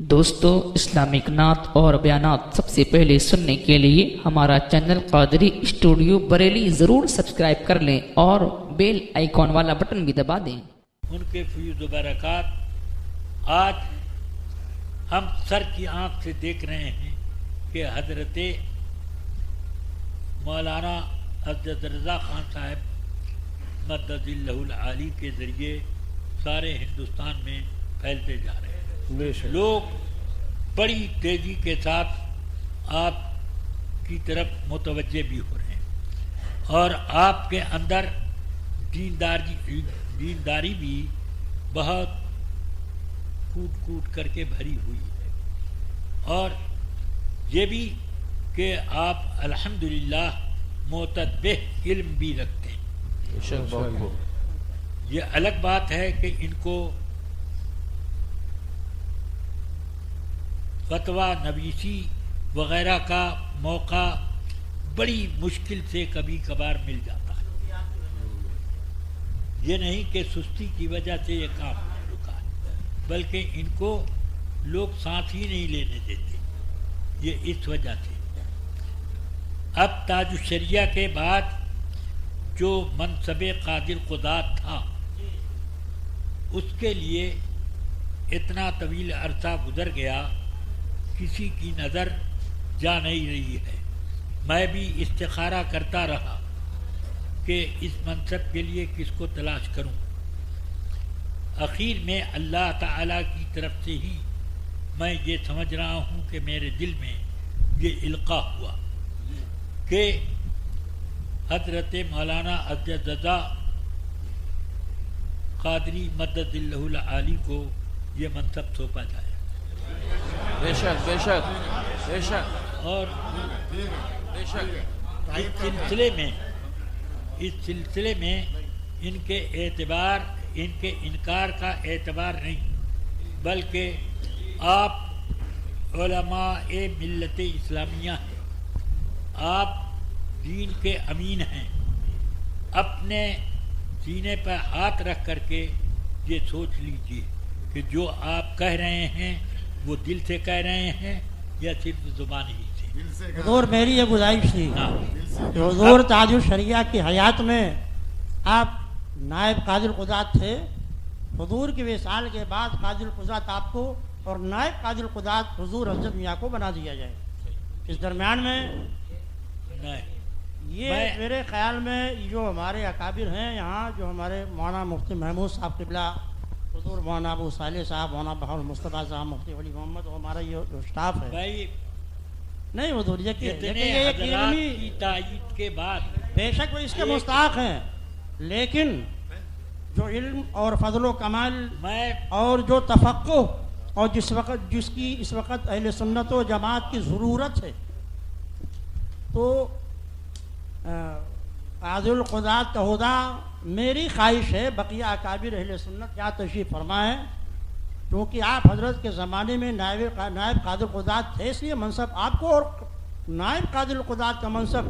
दोस्तों, इस्लामिक नात और बयानात सबसे पहले सुनने के लिए हमारा चैनल कादरी स्टूडियो बरेली ज़रूर सब्सक्राइब कर लें और बेल आइकॉन वाला बटन भी दबा दें। उनके फयूज़ बरक़ात आज हम सर की आँख से देख रहे हैं कि हज़रत मौलाना अज़द रज़ा ख़ान साहब मद्ददिल्लहुल आली के ज़रिए सारे हिंदुस्तान में फैलते जा रहे हैं। लोग बड़ी तेज़ी के साथ आपकी तरफ मुतवज्जे भी हो रहे हैं और आपके अंदर दीनदारी भी बहुत कूट कूट करके भरी हुई है और ये भी कि आप अल्हम्दुलिल्लाह मोतद्बिह इल्म भी रखते हैं। ये अलग बात है कि इनको फतवा नवीसी वगैरह का मौका बड़ी मुश्किल से कभी कभार मिल जाता है। ये नहीं कि सुस्ती की वजह से ये काम रुका है, बल्कि इनको लोग सांस ही नहीं लेने देते, ये इस वजह से। अब ताजुशरिया के बाद जो मनसबे कादिल क़ुदात था उसके लिए इतना तवील अरसा गुजर गया, किसी की नज़र जा नहीं रही है। मैं भी इस्तिखारा करता रहा कि इस मनसब के लिए किसको तलाश करूं। आखिर में अल्लाह ताला की तरफ से ही मैं ये समझ रहा हूं कि मेरे दिल में ये इल्का हुआ कि हज़रत मौलाना अज़द रज़ा क़ादरी मद्ददिल्लहुल आली को ये मनसब सौंपा जाए। बेशक बेशक बेशक। और इस सिलसिले में इनके इनकार का एतबार नहीं, बल्कि आप उलमाए मिल्लत इस्लामिया हैं, आप दीन के अमीन हैं। अपने सीने पर हाथ रख करके ये सोच लीजिए कि जो आप कह रहे हैं वो दिल से कह रहे हैं या सिर्फ ज़ुबान ही से। हुज़ूर, मेरी ये गुजारिश थी कि हुज़ूर ताजुल शरिया की हयात में आप नायब कादिल क़ुदात थे। हुज़ूर के विसाल के बाद कादिल क़ुदात आपको और नायब कादिल क़ुदात हुज़ूर अज़द मियाँ को बना दिया जाए। इस दरमियान में ये मेरे ख्याल में जो हमारे अकाबिर हैं यहाँ, जो हमारे मौलाना मुफ्ती महमूद साहब क़िबला, हुज़ूर मौलाना अबू साले साहब, मौलाना बहाउल मुस्तफ़ा साहब, मुफ्ती वली मोहम्मद, और हमारा ये जो स्टाफ है भाई, नहीं हुज़ूर, ये तायीद के बाद बेशक वो इसके मुस्ताहक़ हैं, लेकिन जो इल्म और फजलो कमाल और जो तफक्कुह और जिसकी इस वक्त अहले सुन्नत व जमात की ज़रूरत है, तो कादिल क़ुदात का हुदा मेरी ख्वाहिश है बकिया अकाबिर अहले सुन्नत यहाँ तशरीफ़ फरमाएँ, क्योंकि आप हज़रत के ज़माने में नायब कादिल क़ुदात थे, इसलिए मनसब आपको और नायब कादिल क़ुदात का मनसब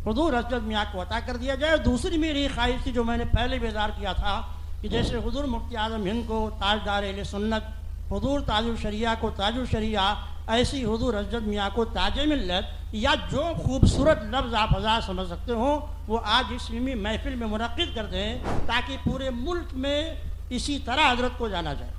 हुज़ूर अज़द मियाँ को अता कर दिया जाए। दूसरी मेरी ख्वाहिश थी, जो मैंने पहले बेदार किया था, कि जैसे हुज़ूर मुफ्ती आज़म हिंद को ताजदार अहले सुन्नत, हुज़ूर ताजुल शरिया को ताजुल शरिया, ऐसी हुज़ूर अज़द मियाँ को ताज मिल्लत, या जो खूबसूरत लफ्ज़ आप हज़ार समझ सकते हो, वो आज इस इल्मी महफिल में मुनक़्क़िद कर दें, ताकि पूरे मुल्क में इसी तरह हज़रत को जाना जाए।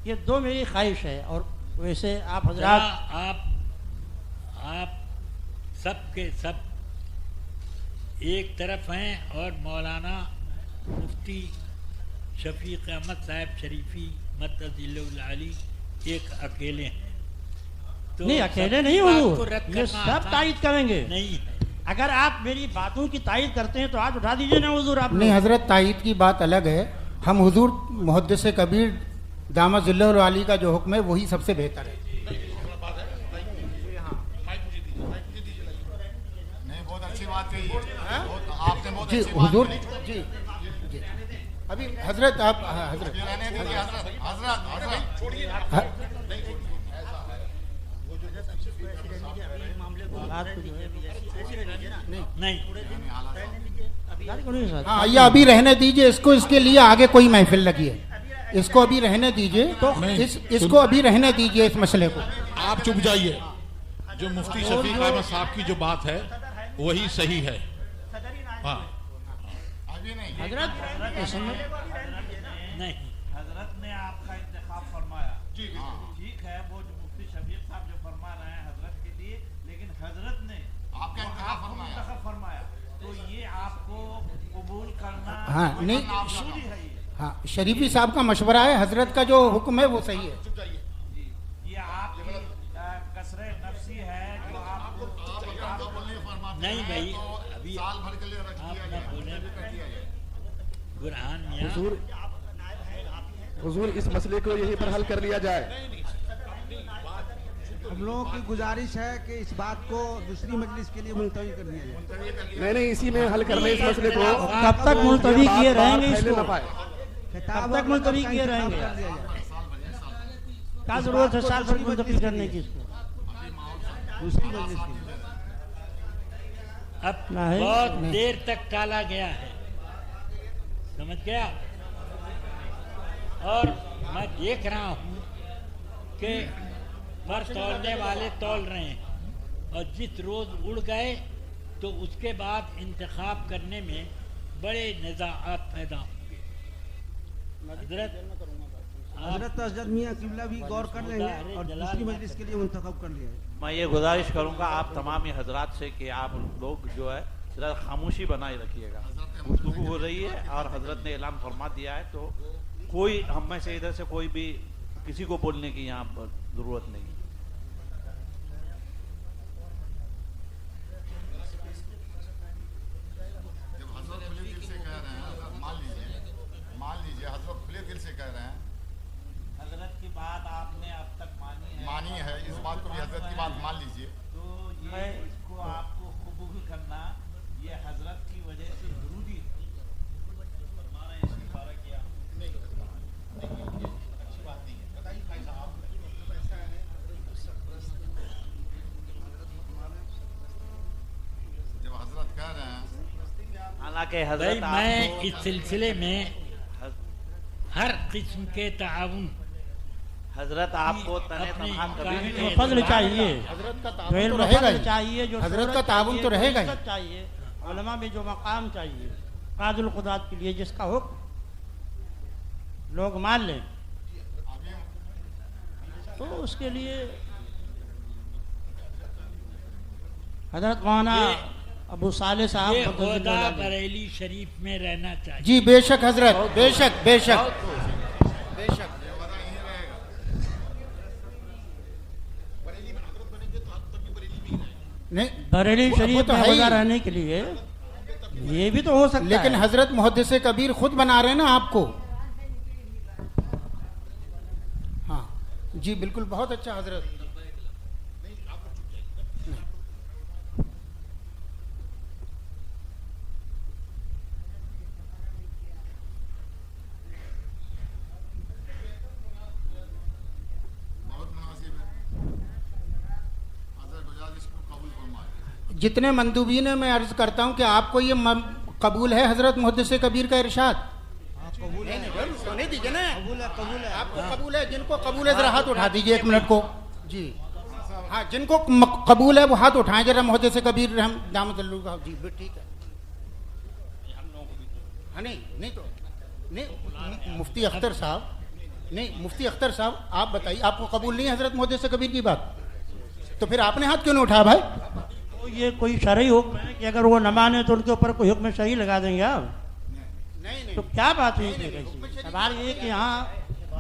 ये दो मेरी ख्वाहिश है। और वैसे आप हज़रात आप सब के सब एक तरफ हैं और मौलाना मुफ्ती शफीक अहमद साहब शरीफी मद्ददिल्लहुल आली एक अकेले हैं। तो नहीं, अकेले नहीं हुज़ूर, ये सब तायीद करेंगे। नहीं, अगर आप मेरी बातों की तायीद करते हैं तो आज उठा दीजिए ना हुज़ूर। आप नहीं हज़रत, तायीद की बात अलग है। हम हुज़ूर मुहद्दिस कबीर दामद ज़िल्लहुल आली का जो हुक्म है वही सबसे बेहतर है। बहुत अच्छी बात कही आपने, बहुत जी हुज़ूर, जी जी। अभी हज़रत आप हज़रत नहीं, हाँ, ये अभी रहने दीजिए इसको, इसके लिए आगे कोई महफिल लगी है। इसको अभी रहने दीजिए, तो इसको अभी रहने दीजिए इस मसले को। आप चुप जाइए। जो मुफ्ती शफीक अहमद साहब की जो बात है वही सही है। हाँ हजरत नहीं, हजरत ने आपका इंतखाब फरमाया, ठीक है, वो जो मुफ्ती शफीक साहब जो फरमा रहे हैं हजरत के लिए, लेकिन हजरत ने आपका इंतखाब फरमाया। इंतखाब फरमाया, तो ये आपको कबूल करना हाँ नहीं, जरूरी है। हाँ शरीफी साहब का मशवरा है, हजरत का जो हुक्म है वो सही है। ये आपकी कसरे नफसी है जो आपको नहीं भाई, अभी साल भर के लिए रख आप दिया न गया। बोले बुरहान मियां, हुजूर इस मसले को यहीं पर हल कर लिया जाए। हम लोगों की गुजारिश है कि इस बात को दूसरी मजलिस के लिए मुलतवी कर दिया जाए। नहीं इसी में हल कर ले इस मसले को। कब तक मुलतवी किए रहेंगे फैले इसको? ना पाए। कब तक मुलतवी किए रहेंगे? क्या जरूरत है साल भर मुलतवी करने की इसको? दूसरी मजलिस के लिए अब नहीं, बहुत नहीं। देर तक टाला गया है, समझ गया। और मैं देख रहा हूँ कि पर तौलने वाले तौल रहे हैं, और जिस रोज उड़ गए तो उसके बाद इंतखाब करने में बड़े निज़ाआत पैदा होंगे। हजरत हजरत अजद मियाँ किबला भी गौर कर लेंगे और दूसरी मजलिस के लिए मुंतखब कर लिया जाए। मैं ये गुजारिश करूंगा आप तमाम ही हजरात से कि आप लोग जो है जरा खामोशी बनाए रखिएगा। गुफ्तगू हो रही है और हजरत ने ऐलान फरमा दिया है, तो कोई हम में से इधर से कोई भी किसी को बोलने की यहाँ पर जरूरत नहीं। जब हजरत खुले दिल से कह रहे हैं, हजरत मान लीजिए हजरत खुले दिल से कह रहे हैं, हजरत की बात आपने अब तक मानी है, इस बात को भी हजरत की बात मान लीजिए। तो ये इसको आपको कबूल करना ये हजरत की वजह से जरूरी है। जब हजरत कह रहे हैं, हालांकि भाई हजरत मैं आपको इस सिलसिले में हर किस्म के ताउन हजरत आपको तने अपने तनहा कभी इम्कान नहीं में फजल चाहिए, हजरत का गैर ताबून तो रहेगा फजल ही। चाहिए, जो हजरत का शोहरत ताबून चाहिए, तो रहेगा ही। इज्जत चाहिए, उलमा में जो मकाम चाहिए काजुल खुदात के लिए, जिसका हुक्म लोग मान लें, तो उसके लिए हजरत मौलाना अबू साले ये साहब ओहदा बरेली शरीफ में रहना चाहिए। जी बेशक हजरत, बेशक बेशक बेशक। नहीं बरेली वो शरीफ तो में है ही। वजह रहने के लिए ये भी तो हो सकता लेकिन है। हजरत मुहद्दिस कबीर खुद बना रहे हैं ना आपको। हाँ जी बिल्कुल, बहुत अच्छा हजरत। बहुत मुनासिब है, हजरत गुजारिश को कबूल फरमाए। जितने मंदूबीन है, मैं अर्ज करता हूँ कि आपको ये कबूल है हजरत मुहद्दिस कबीर का इरशाद? सोने दीजिए ना, कबूल है। आपको कबूल है? जिनको कबूल है जरा हाथ उठा दीजिए एक मिनट को। जी हाँ, जिनको कबूल है वो हाथ उठाएं जरा, मुहद्दिस कबीर रहम दामतुल्लाह का। जी ठीक है। हाँ नहीं नहीं तो नहीं, मुफ्ती अख्तर साहब, नहीं मुफ्ती अख्तर साहब आप बताइए, आपको कबूल नहीं है हजरत मुहद्दिस कबीर की बात? तो फिर आपने हाथ क्यों नहीं उठाया भाई? तो ये कोई शरई हुक्म है कि अगर वो न माने तो उनके ऊपर कोई हुक्म शरई लगा देंगे आप? नहीं नहीं तो क्या बात हुई इसमें कैसी? सवाल ये कि यहाँ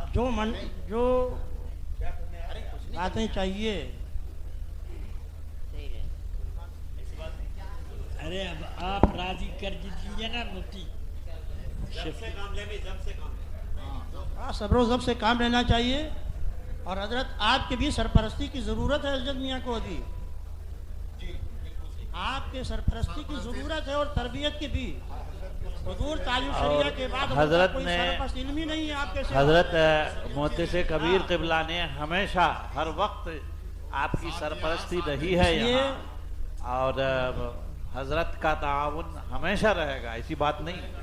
जो बातें चाहिए, अरे अब आप राजी कर दीजिए ना मुफ्ती। हाँ सब्र ज़ब्त से काम लेना चाहिए। और हजरत आपके भी सरपरस्ती की ज़रूरत है अजद मियाँ को अभी, आपके सरपरस्ती की ज़रूरत है और तरबियत की भी। हुजूर तालीम शरिया के बाद हजरत कोई ने सरपरस्त इल्म ही नहीं है आपके सिवा। हजरत मुहद्दिस कबीर क़िबला ने हमेशा हर वक्त आपकी सरपरस्ती रही है यहाँ, और हजरत का ताउन हमेशा रहेगा, ऐसी बात नहीं। हजरत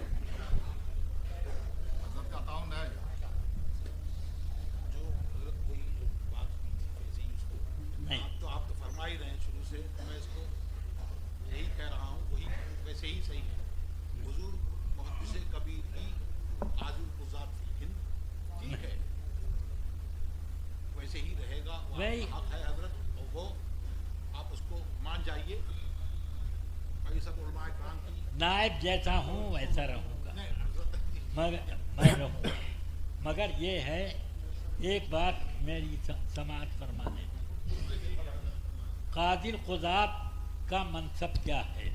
का ताउन है। वैसे ही सही है। हुजूर मुहद्दिस कबीर की आजुल कुज़ात हिंद ठीक है, वैसे ही रहेगा, वो वही हक है हजरत, और वो आप उसको मान जाइए। कई सब उलमाए किराम की नायब जैसा हूँ वैसा रहूँगा, नहीं, हजरत मैं रहूँगा। मगर ये है, एक बात मेरी समाअत फरमाने, कादिल खुदात का मनसब क्या है?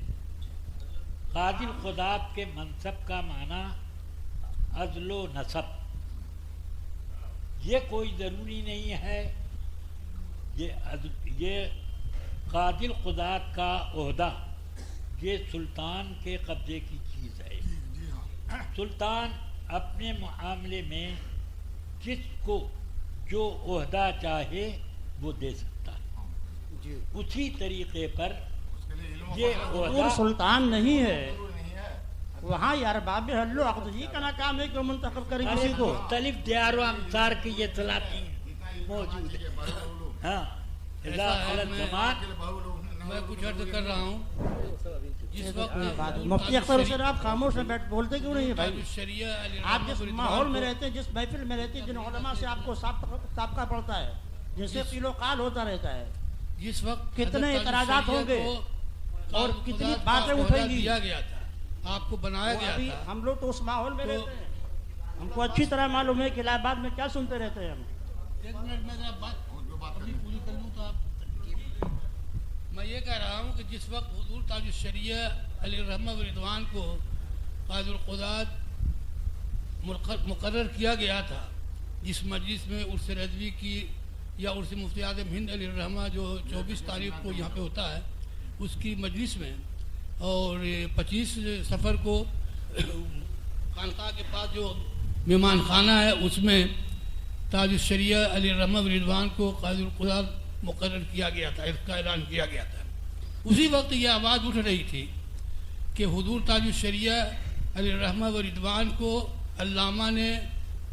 कादिल खुदात के मनसब का माना अदलो नसब। ये कोई ज़रूरी नहीं है, ये कादिल खुदात का ओहदा ये सुल्तान के कब्जे की चीज़ है। सुल्तान अपने मुआमले में जिसको जो ओहदा चाहे वो दे सकता है। उसी तरीके पर ये ओहदा सुल्तान नहीं है, वहाँ अरबाब हल्लो अक़द ही का ना काम है कि वो मुंतखब करे किसी को। मुख्तलिफ दियार व अमसार की ये सलातीन मौजूद है। हाँ, मैं कुछ अर्ज कर रहा हूँ। जिस वक्त मुफ्ती अख्तर हुसैन आप खामोश में बैठ बोलते क्यों नहीं है भाई? आप जिस माहौल में रहते हैं, जिस महफिल में रहते हैं, जिन उलमा से आपको साबका पड़ता है, जिससे किलो काल होता रहता है, जिस वक्त कितने इतराजात होंगे और कितनी बातें उठेंगी। दिया गया था, आपको बनाया गया था। हम लोग तो उस माहौल में रहते हैं, हमको अच्छी तरह मालूम है कि इलाहाबाद में क्या सुनते रहते हैं हम। एक मिनट में बात अभी पूरी कर लूँ तो आप। मैं ये कह रहा हूँ कि जिस वक्त हुजूर ताजुश शरिया अलैहिर्रहमा व रिदवान को कादिल क़ुदात मुकर्रर किया गया था, जिस मजलिस में उर्स रज़वी की या उर्स मुफ्ती आज़म हिंद अलैहिर्रहमा जो 24 तारीख को यहाँ पे होता है, उसकी मजलिस में, और 25 सफ़र को खानका के पास जो मेहमान खाना है उसमें ताजुश शरिया अलैहिर्रहमा व रिदवान को कादिल क़ुदात मुकर्रर किया गया था, इसका ऐलान किया गया था। उसी वक्त ये आवाज़ उठ रही थी कि हुजूर ताजुश शरिया अलैहिर्रहमा व रिदवान को अल्लामा ने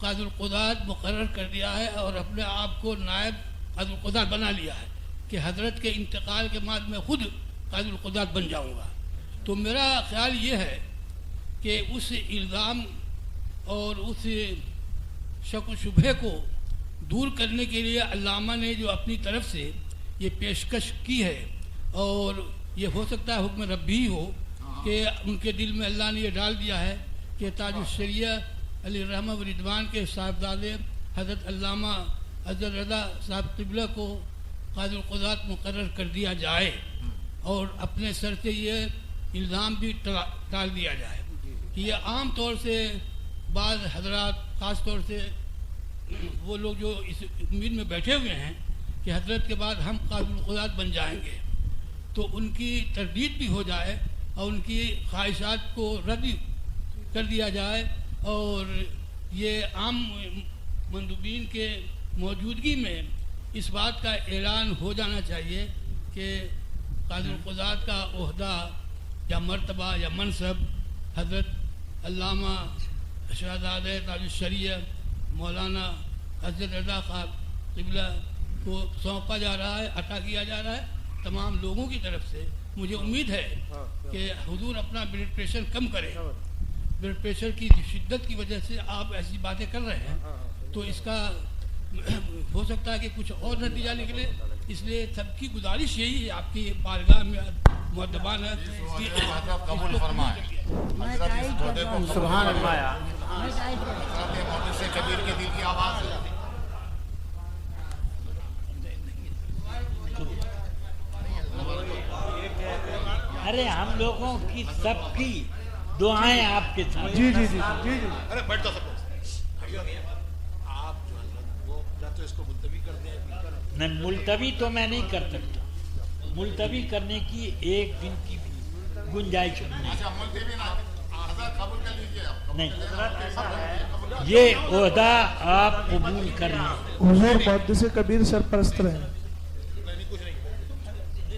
कादिल क़ुदात मुकर्रर कर दिया है और अपने आप को नायब कादिल क़ुदात बना लिया है कि हज़रत के इंतकाल के बाद मैं खुद कादिल क़ुदात बन जाऊँगा। तो मेरा ख्याल ये है कि उस इल्ज़ाम और उस शक व शुबहे को दूर करने के लिए अल्लामा ने जो अपनी तरफ से ये पेशकश की है, और ये हो सकता है हुक्म रब्बी हो कि उनके दिल में अल्लाह ने ये डाल दिया है कि ताजुश शरिया अलैहिर्रहमा व रिदवान के साहिबजादे हज़रत अल्लामा अज़हर रज़ा साहब क़िबला को कादिल क़ुदात मुकर्रर कर दिया जाए और अपने सर से ये इल्ज़ाम भी टाल दिया जाए कि ये आम तौर से बाज़ हज़रात ख़ास तौर से वो लोग जो इस उम्मीद में बैठे हुए हैं कि हजरत के बाद हम कादिल क़ुदात बन जाएंगे, तो उनकी तरदीद भी हो जाए और उनकी ख्वाहिशात को रद्द कर दिया जाए, और ये आम मंदूबीन के मौजूदगी में इस बात का ऐलान हो जाना चाहिए कि कादिल क़ुदात का ओहदा या मर्तबा या मनसब हजरत अल्लामा शहज़ादे ताजुश शरिया मौलाना अज़हर रज़ा साहब क़िबला को सौंपा जा रहा है, अता किया जा रहा है तमाम लोगों की तरफ से। मुझे उम्मीद है कि हुजूर अपना ब्लड प्रेशर कम करें। ब्लड प्रेशर की शिद्दत की वजह से आप ऐसी बातें कर रहे हैं, तो इसका हो सकता है कि कुछ और नतीजा निकले। इसलिए सबकी गुजारिश यही है आपकी बारगाह में मुअद्दबान है कि कबूल फरमाएं। सुभान अल्लाह। से कबीर के दिल की आवाज़ है। अरे हम लोगों की सबकी दुआएं आपके साथ। जी जी जी जी जी। अरे बैठ जाओ सब लोग। आप जो है वो या तो इसको मुलतवी कर दें। नहीं, मुलतवी तो मैं नहीं कर सकता। मुलतवी करने की एक दिन की भी गुंजाइश नहीं। अच्छा मुलतवी ना कबूल कर लीजिए आप। नहीं, ये ओहदा आप कबूल कर लें। हुजूर मुहद्दिस कबीर सरपरस्त रहे। नहीं कुछ नहीं,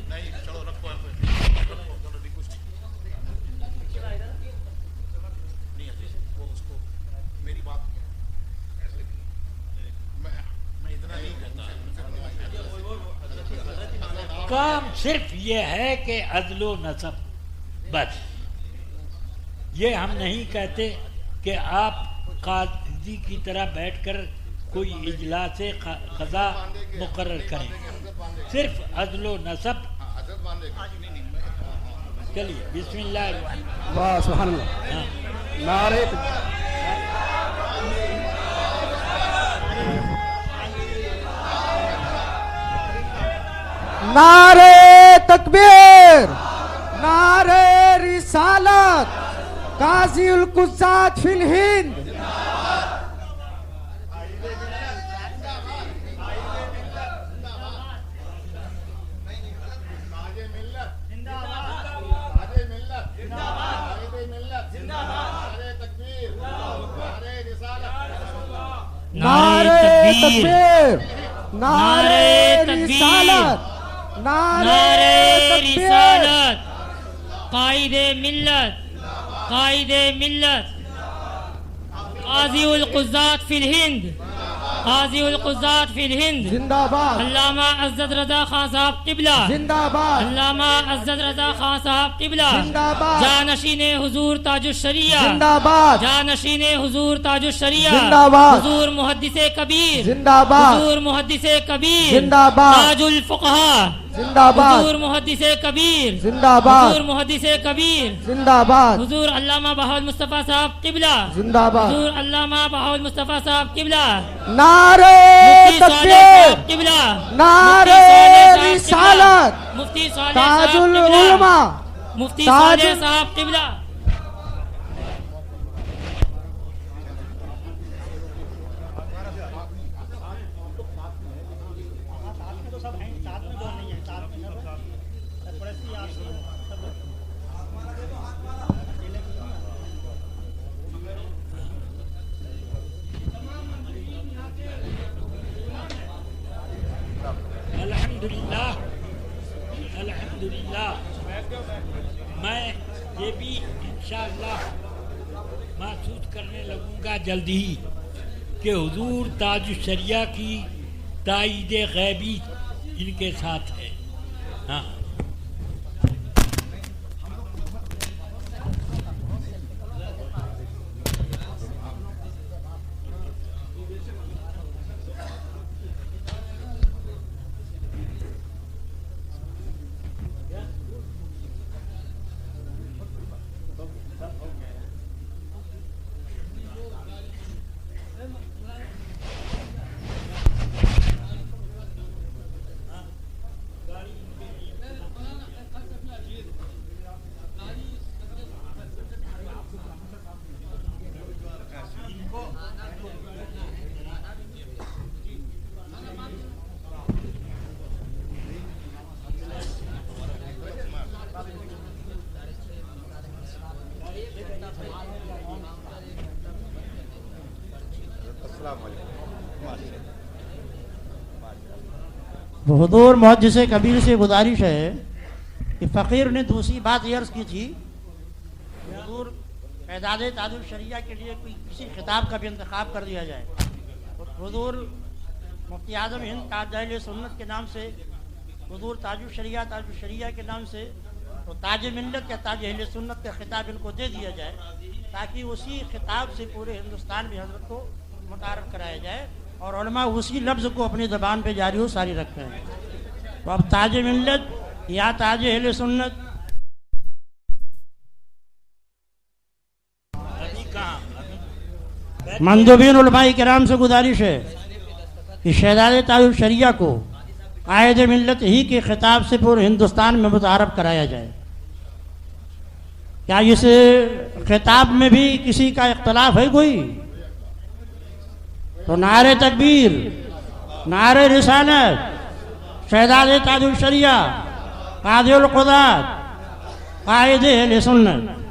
नहीं चलो रखो नहीं कुछ नहीं है वो उसको मेरी बात मैं इतना नहीं कहता। काम सिर्फ ये है कि अदलो नसब, बस ये हम नहीं कहते कि आप काजी की तरह बैठकर कोई इजलास क़ज़ा मुकर्रर करें, सिर्फ अदल व नसब। चलिए बिस्मिल्लाह। वाह सुभान अल्लाह। नारे नारे तकबीर, नारे रिसालत, काजी उल कुज़्ज़ात फिल हिंद। नारे तकबीर, नारे रिसालत, नारे रिसालत, कायदे मिल्लत, कायदे मिल्लत, काज़ी उल कुज़्ज़ात फिल हिंद, काज़ी उल कुज़्ज़ात फिल हिंद जिंदाबाद। अल्लामा अज़्ज़त रज़ा खान साहब क़िबला जिंदाबाद। अल्लामा अज़्ज़त रज़ा खान साहब क़िबला जिंदाबाद। जानशीने हुजूर ताजुश शरिया जिंदाबाद। जानशीने हुजूर ताजुश शरिया जिंदाबाद। हुजूर मुहद्दिसे कबीर जिंदाबाद। हुजूर मुहद्दिसे कबीर जिंदाबाद। ताजुल फुक़हा जिंदाबाद। हुजूर मुहद्दिसे कबीर जिंदाबाद। हुजूर मुहद्दिसे कबीर जिंदाबाद। हुजूर अल्लामा बहाउल मुस्तफ़ा साहब क़िबला जिंदाबाद। हुजूर अल्लामा बहाउल मुस्तफ़ा साहब क़िबला नारे तकबीर, क़िबला नारे रिसालत, मुफ्ती सालेह ताजुल साहब उलमा, मुफ्ती सालेह साहब क़िबला। अल्हम्दुलिल्लाह, अल्हम्दुलिल्लाह। मैं ये भी इंशाअल्लाह महसूस करने लगूंगा जल्दी ही कि हुजूर ताजुश शरिया की ताईद गैबी इनके साथ है। हाँ, हुजूर मुहद्दिसे कबीर से गुजारिश है कि फ़कीर ने दूसरी बात ये अर्ज़ की थी, हुजूर एजाज़े ताजुल शरिया के लिए कोई किसी खिताब का भी इंतखाब कर दिया जाए। तो हुजूर मुफ्ती आज़म हिंद ताज अहले सुन्नत के नाम से, हुजूर ताजुल शरिया के नाम से, तो ताज मिल्लत या ताज अहले सुन्नत का खिताब इनको दे दिया जाए, ताकि उसी खिताब से पूरे हिंदुस्तान में हज़रत को मुतारफ़ कराया जाए और उलमा उसी लफ्ज़ को अपनी ज़बान पे जारी हो सारी रखते हैं। तो अब ताज मिल्लत या ताज अहले सुन्नत मंदुबीन उलमा किराम से गुजारिश है कि शहजादे ताजुल शरिया को कायद मिल्लत ही के खिताब से पूरे हिंदुस्तान में मुतारफ़ कराया जाए। क्या इस खिताब में भी किसी का इख्तलाफ है कोई? तो नारे तकबीर, नारे रिसालत, शहजादे ताजुल शरिया, काज़ी उल कुज़्ज़ात, कायदे अहले सुन्नत।